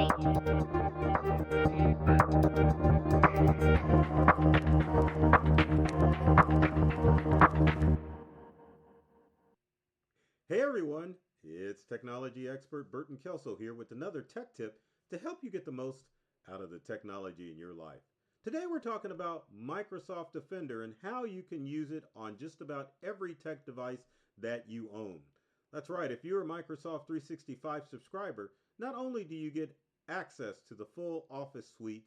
Hey everyone, it's technology expert Burton Kelso here with another tech tip to help you get the most out of the technology in your life. Today we're talking about Microsoft Defender and how you can use it on just about every tech device that you own. That's right, if you're a Microsoft 365 subscriber, not only do you get access to the full Office suite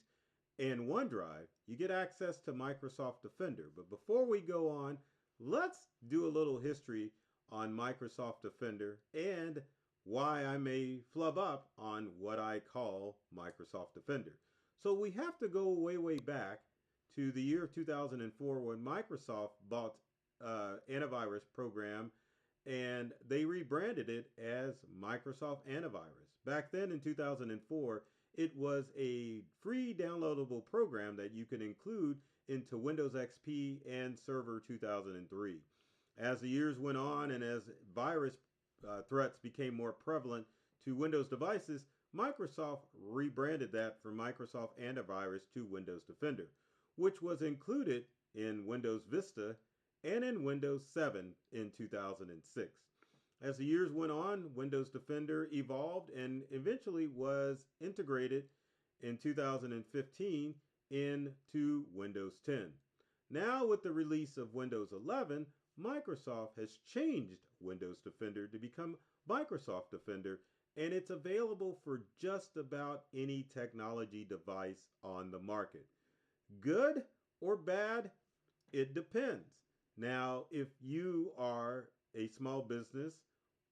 and OneDrive, you get access to Microsoft Defender. But before we go on, let's do a little history on Microsoft Defender and why I may flub up on what I call Microsoft Defender. So we have to go way, way back to the year of 2004 when Microsoft bought antivirus program and they rebranded it as Microsoft Antivirus. Back then in 2004, it was a free downloadable program that you could include into Windows XP and Server 2003. As the years went on and as virus threats became more prevalent to Windows devices, Microsoft rebranded that from Microsoft Antivirus to Windows Defender, which was included in Windows Vista and in Windows 7 in 2006. As the years went on, Windows Defender evolved and eventually was integrated in 2015 into Windows 10. Now with the release of Windows 11, Microsoft has changed Windows Defender to become Microsoft Defender, and it's available for just about any technology device on the market. Good or bad? It depends. Now, if you are a small business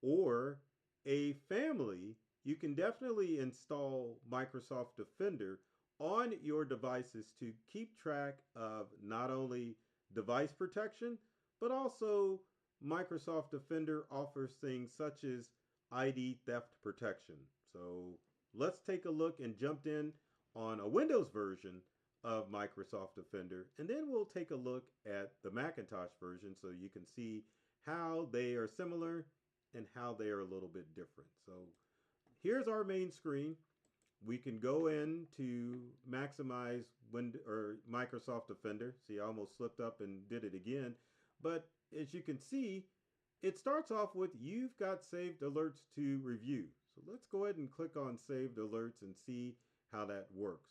or a family, you can definitely install Microsoft Defender on your devices to keep track of not only device protection, but also Microsoft Defender offers things such as ID theft protection. So let's take a look and jump in on a Windows version of Microsoft Defender, and then we'll take a look at the Macintosh version so you can see how they are similar and how they are a little bit different. So here's our main screen. We can go in to maximize Microsoft Defender. See, I almost slipped up and did it again. But as you can see, it starts off with you've got saved alerts to review. So let's go ahead and click on saved alerts and see how that works.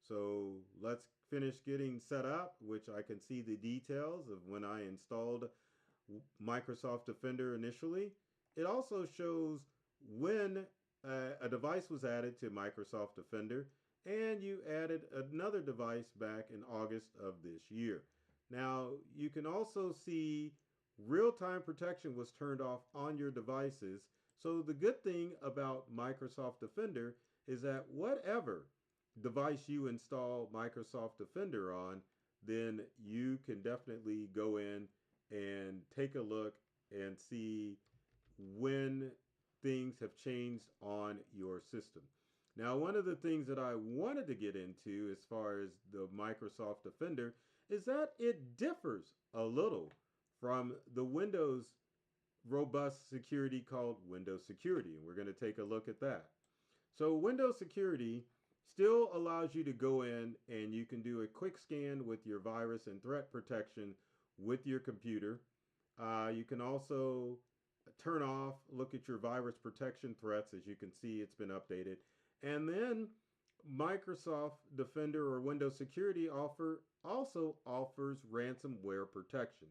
So let's finish getting set up, which I can see the details of when I installed Microsoft Defender initially. It also shows when a device was added to Microsoft Defender and you added another device back in August of this year. Now, you can also see real-time protection was turned off on your devices. So the good thing about Microsoft Defender is that whatever device you install Microsoft Defender on, then you can definitely go in and take a look and see when things have changed on your system. Now, one of the things that I wanted to get into as far as the Microsoft Defender is that it differs a little from the Windows robust security called Windows Security, and we're going to take a look at that. So Windows Security still allows you to go in and you can do a quick scan with your virus and threat protection with your computer. You can also turn off, look at your virus protection threats. As you can see, it's been updated. And then Microsoft Defender or Windows Security also offers ransomware protection.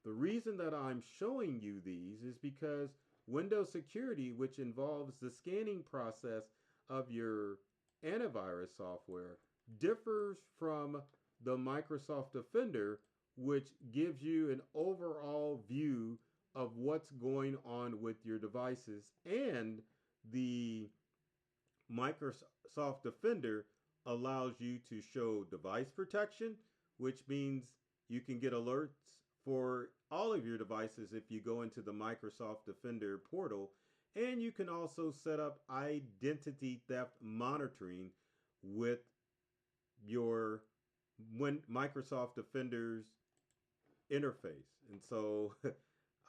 The reason that I'm showing you these is because Windows Security, which involves the scanning process of your antivirus software, differs from the Microsoft Defender, which gives you an overall view of what's going on with your devices, and the Microsoft Defender allows you to show device protection, which means you can get alerts for all of your devices if you go into the Microsoft Defender portal, and you can also set up identity theft monitoring with your Microsoft Defender's interface. And so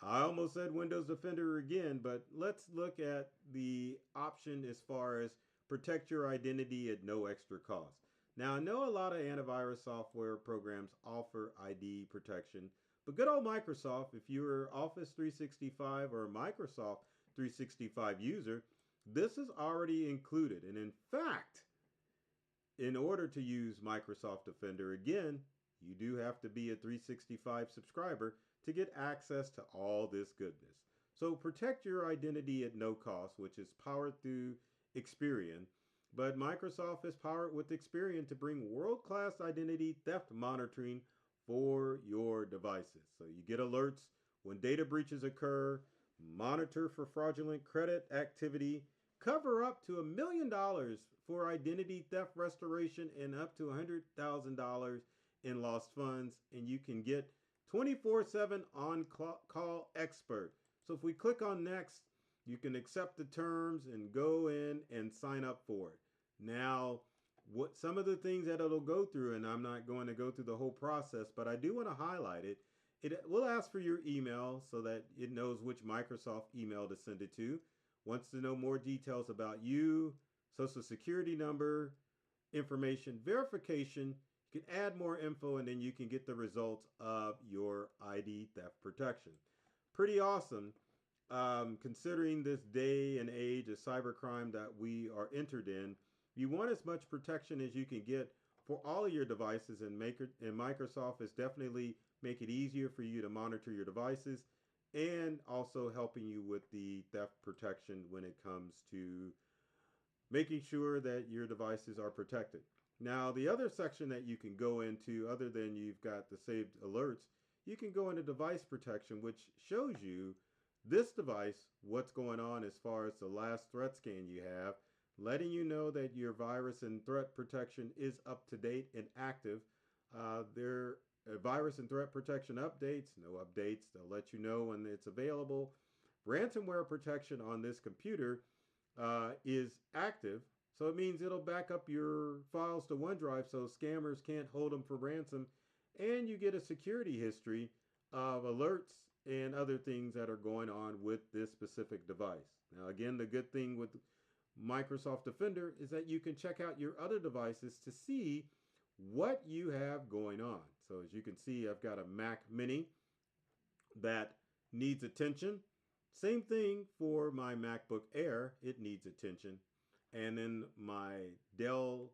I almost said Windows Defender again, but let's look at the option as far as protect your identity at no extra cost. Now, I know a lot of antivirus software programs offer ID protection, but good old Microsoft, if you're Office 365 or a Microsoft 365 user, this is already included. And in fact, in order to use Microsoft Defender, again, you do have to be a 365 subscriber to get access to all this goodness. So protect your identity at no cost, which is powered through Experian. But Microsoft is powered with Experian to bring world-class identity theft monitoring for your devices. So you get alerts when data breaches occur, monitor for fraudulent credit activity, cover up to $1 million for identity theft restoration and up to $100,000 in lost funds. And you can get 24/7 on-call expert. So if we click on next, you can accept the terms and go in and sign up for it. Now, what some of the things that it'll go through, and I'm not going to go through the whole process, but I do want to highlight it. It will ask for your email so that it knows which Microsoft email to send it to. Wants to know more details about you, social security number, information verification. You can add more info, and then you can get the results of your ID theft protection. Pretty awesome, considering this day and age of cybercrime that we are entered in. You want as much protection as you can get for all of your devices, and Microsoft is definitely make it easier for you to monitor your devices, and also helping you with the theft protection when it comes to making sure that your devices are protected. Now, the other section that you can go into, other than you've got the saved alerts, you can go into device protection, which shows you this device, what's going on as far as the last threat scan you have, letting you know that your virus and threat protection is up to date and active. There virus and threat protection updates, no updates. They'll let you know when it's available. Ransomware protection on this computer is active. So it means it'll back up your files to OneDrive so scammers can't hold them for ransom. And you get a security history of alerts and other things that are going on with this specific device. Now, again, the good thing with Microsoft Defender is that you can check out your other devices to see what you have going on. So as you can see, I've got a Mac Mini that needs attention. Same thing for my MacBook Air, it needs attention. And then my Dell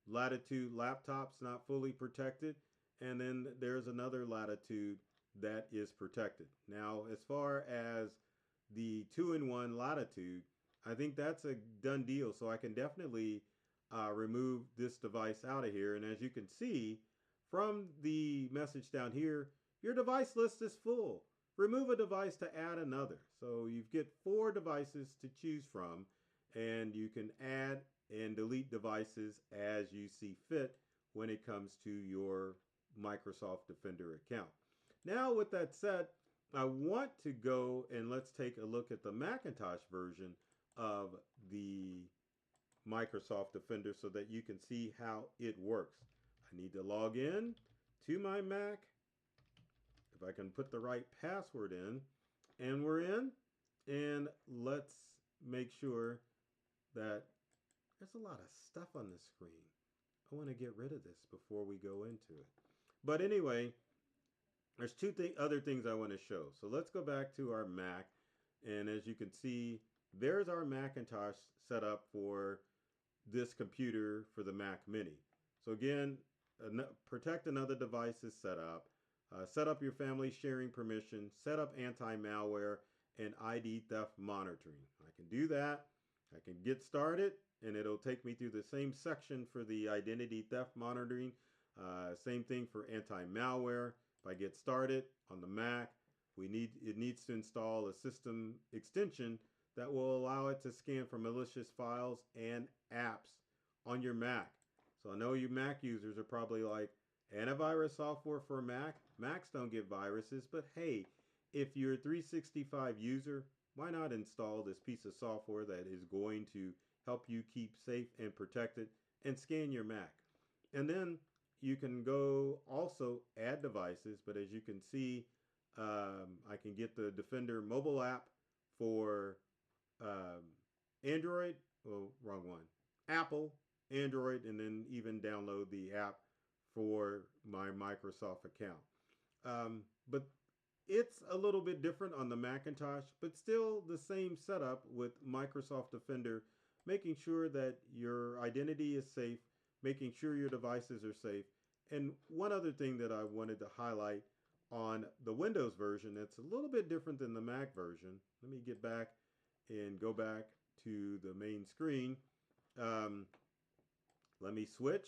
Latitude laptop's not fully protected. And then there's another Latitude that is protected. Now, as far as the 2-in-1 Latitude, I think that's a done deal. So I can definitely remove this device out of here. And as you can see from the message down here, your device list is full. Remove a device to add another. So you get 4 devices to choose from, and you can add and delete devices as you see fit when it comes to your Microsoft Defender account. Now, with that said, I want to go and let's take a look at the Macintosh version of the Microsoft Defender so that you can see how it works. I need to log in to my Mac. If I can put the right password in, and we're in, and let's make sure that there's a lot of stuff on the screen. I want to get rid of this before we go into it. But anyway, there's other things I want to show. So let's go back to our Mac, and as you can see, there's our Macintosh set up for this computer for the Mac Mini. So again, protect another device is set up. Set up your family sharing permission, set up anti-malware, and ID theft monitoring. I can do that. I can get started, and it'll take me through the same section for the identity theft monitoring. Same thing for anti-malware. If I get started on the Mac, it needs to install a system extension that will allow it to scan for malicious files and apps on your Mac. So I know you Mac users are probably like, antivirus software for Mac? Macs don't get viruses, but hey, if you're a 365 user, why not install this piece of software that is going to help you keep safe and protected and scan your Mac. And then you can go also add devices, but as you can see, I can get the Defender mobile app for Android, well, wrong one, Apple, Android, and then even download the app for my Microsoft account. But it's a little bit different on the Macintosh, but still the same setup with Microsoft Defender, making sure that your identity is safe, making sure your devices are safe. And one other thing that I wanted to highlight on the Windows version that's a little bit different than the Mac version. Let me get back and go back to the main screen. Um, Let me switch.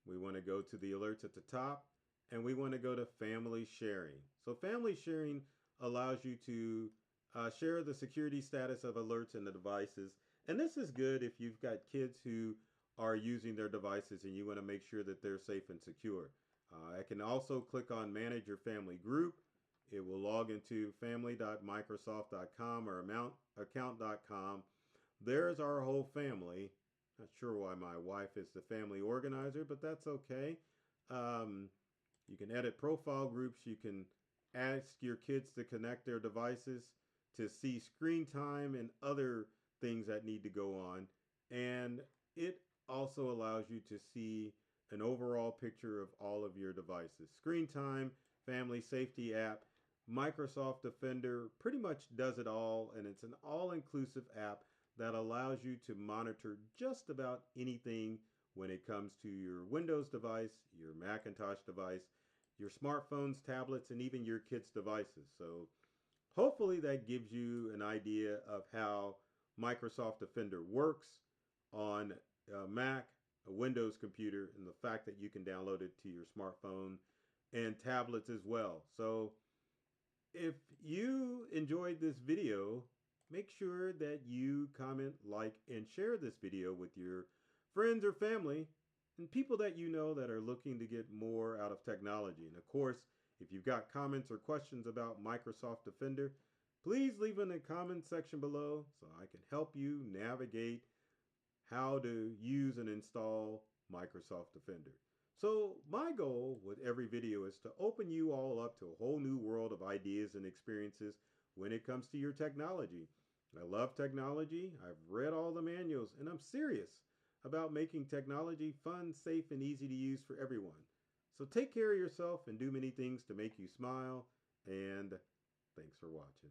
We want to go to the alerts at the top, and we want to go to family sharing. So family sharing allows you to share the security status of alerts in the devices. And this is good if you've got kids who are using their devices and you want to make sure that they're safe and secure. I can also click on manage your family group. It will log into family.microsoft.com or account.com. There's our whole family. Not sure why my wife is the family organizer, but that's okay. You can edit profile groups. You can ask your kids to connect their devices to see screen time and other things that need to go on. And it also allows you to see an overall picture of all of your devices. Screen time, family safety app, Microsoft Defender pretty much does it all, and it's an all-inclusive app that allows you to monitor just about anything when it comes to your Windows device, your Macintosh device, your smartphones, tablets, and even your kids' devices. So hopefully that gives you an idea of how Microsoft Defender works on a Mac, a Windows computer, and the fact that you can download it to your smartphone and tablets as well. So if you enjoyed this video, make sure that you comment, like, and share this video with your friends or family and people that you know that are looking to get more out of technology. And of course, if you've got comments or questions about Microsoft Defender, please leave in the comment section below so I can help you navigate how to use and install Microsoft Defender. So my goal with every video is to open you all up to a whole new world of ideas and experiences when it comes to your technology. I love technology. I've read all the manuals, and I'm serious about making technology fun, safe, and easy to use for everyone. So take care of yourself and do many things to make you smile, and thanks for watching.